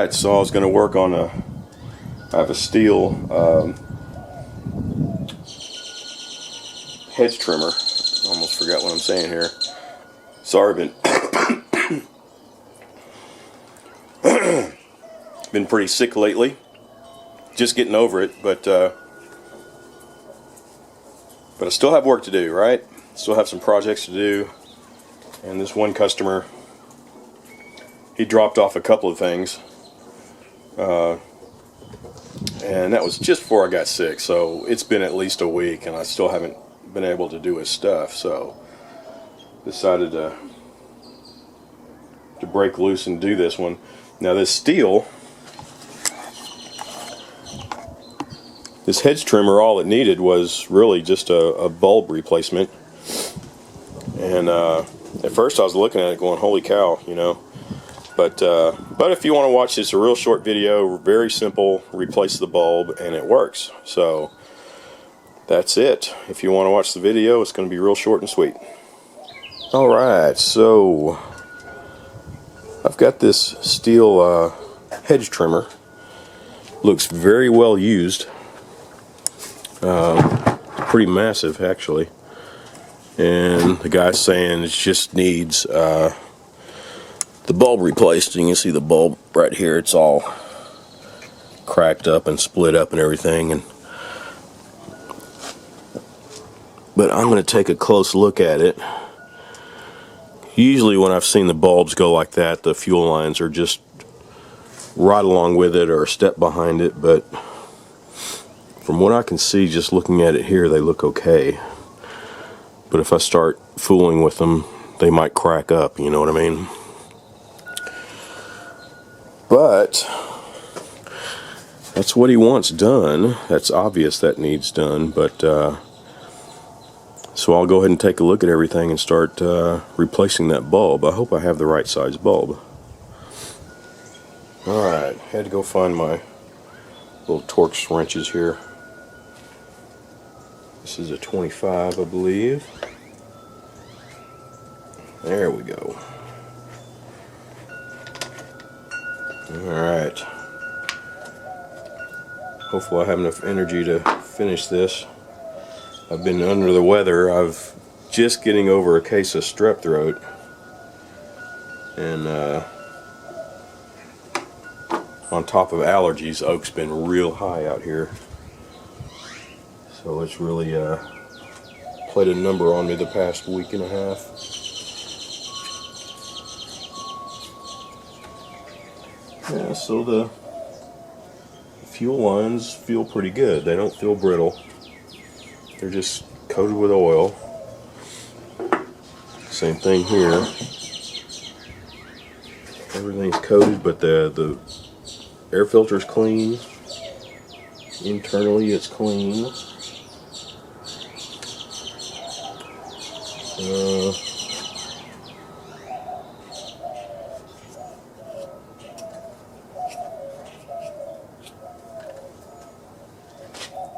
Alright, so I was going to work on I have a Stihl hedge trimmer. Almost forgot what I'm saying here. Sorry, been pretty sick lately. Just getting over it, but I still have work to do, right? Still have some projects to do. And this one customer, he dropped off a couple of things. And that was just before I got sick, so it's been at least a week and I still haven't been able to do his stuff, so decided to break loose and do this one. Now this Stihl, this hedge trimmer, all it needed was really just a bulb replacement. And at first I was looking at it going, holy cow, you know. But if you want to watch this, a real short video, very simple, replace the bulb and it works. So that's it. If you want to watch the video, it's going to be real short and sweet. Alright, so I've got this Stihl hedge trimmer. Looks very well used. Pretty massive actually. And the guy's saying it just needs the bulb replaced. And you can see the bulb right here, it's all cracked up and split up and everything. But I'm going to take a close look at it. Usually when I've seen the bulbs go like that, the fuel lines are just right along with it or a step behind it, but from what I can see just looking at it here, they look okay. But if I start fooling with them, they might crack up, you know what I mean? But that's what he wants done. That's obvious that needs done, but so I'll go ahead and take a look at everything and start replacing that bulb. I hope I have the right size bulb. Alright, had to go find my little Torx wrenches here. This is a 25, I believe. There we go. Alright. Hopefully I have enough energy to finish this. I've been under the weather. I've just getting over a case of strep throat. And on top of allergies, oak's been real high out here. So it's really played a number on me the past week and a half. Yeah, so the fuel lines feel pretty good. They don't feel brittle. They're just coated with oil. Same thing here. Everything's coated, but the air filter's clean. Internally it's clean.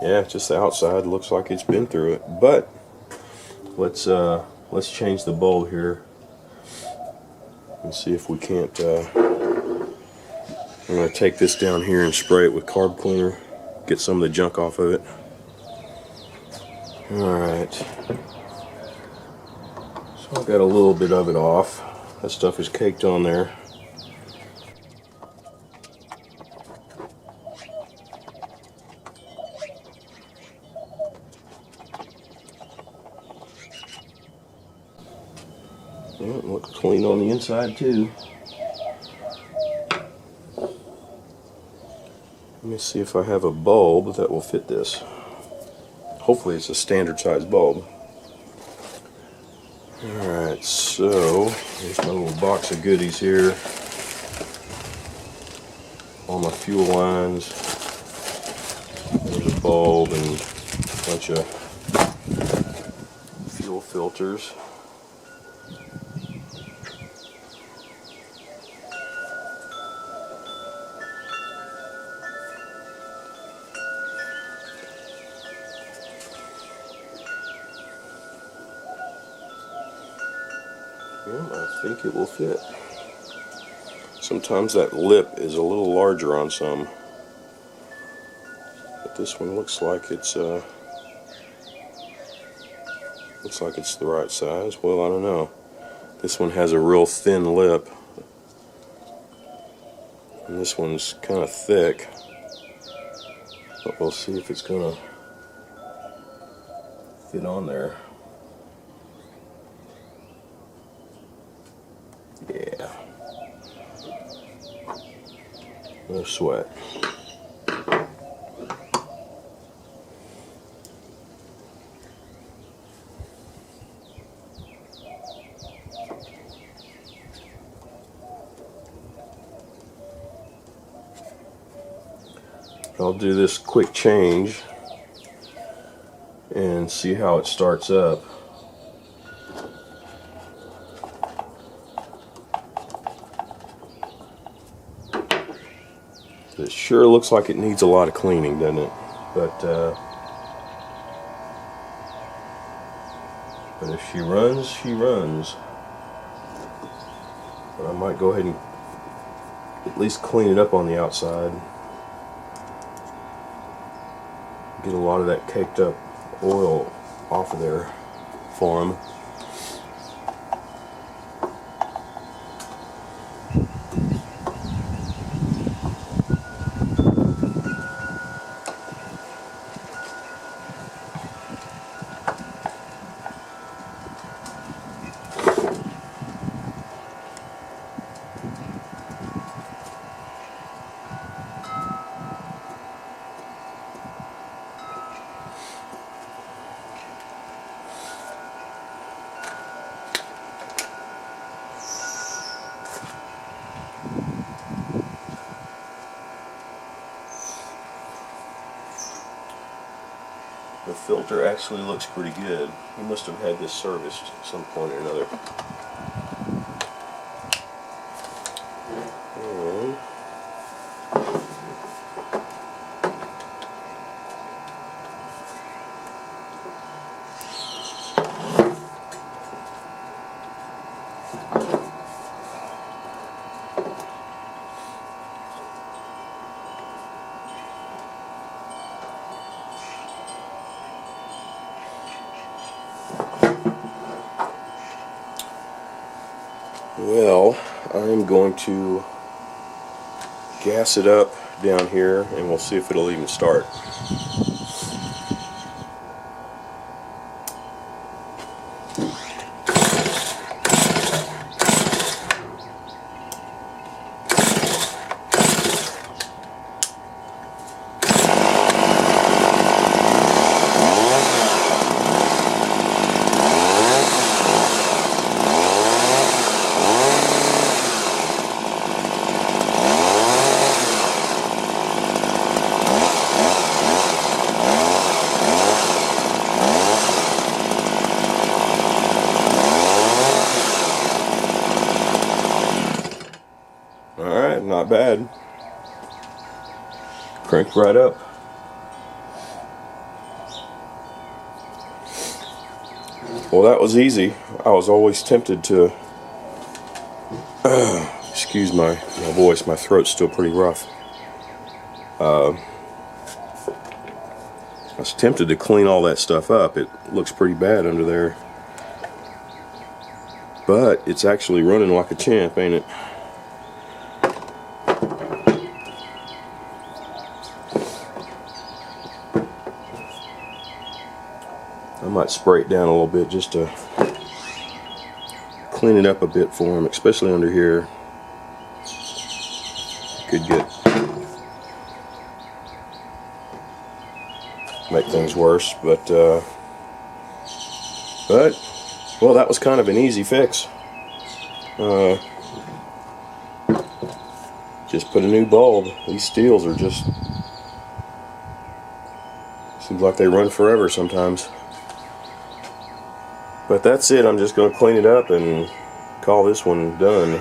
Yeah, just the outside looks like it's been through it. But let's change the bulb here and see if we can't. I'm going to take this down here and spray it with carb cleaner, get some of the junk off of it. Alright, so I got a little bit of it off. That stuff is caked on there. Yeah, it looks clean on the inside too. Let me see if I have a bulb that will fit this. Hopefully it's a standard size bulb. Alright, so here's my little box of goodies here. All my fuel lines. There's a bulb and a bunch of fuel filters. Yeah, I think it will fit. Sometimes that lip is a little larger on some, but this one looks like it's the right size. Well, I don't know. This one has a real thin lip, and this one's kind of thick. But we'll see if it's gonna fit on there. Yeah. No sweat. I'll do this quick change and see how it starts up. It sure looks like it needs a lot of cleaning, doesn't it? But if she runs, she runs. But I might go ahead and at least clean it up on the outside. Get a lot of that caked up oil off of there for them. The filter actually looks pretty good. He must have had this serviced at some point or another. Well, I'm going to gas it up down here and we'll see if it'll even start. Alright, not bad. Cranked right up. Well, that was easy. I was always tempted to excuse my voice, my throat's still pretty rough. I was tempted to clean all that stuff up. It looks pretty bad under there. But it's actually running like a champ, ain't it? I might spray it down a little bit just to clean it up a bit for him, especially under here. Could make things worse, but well, that was kind of an easy fix. Just put a new bulb. These Stihls are just, seems like they run forever sometimes. But that's it. I'm just going to clean it up and call this one done.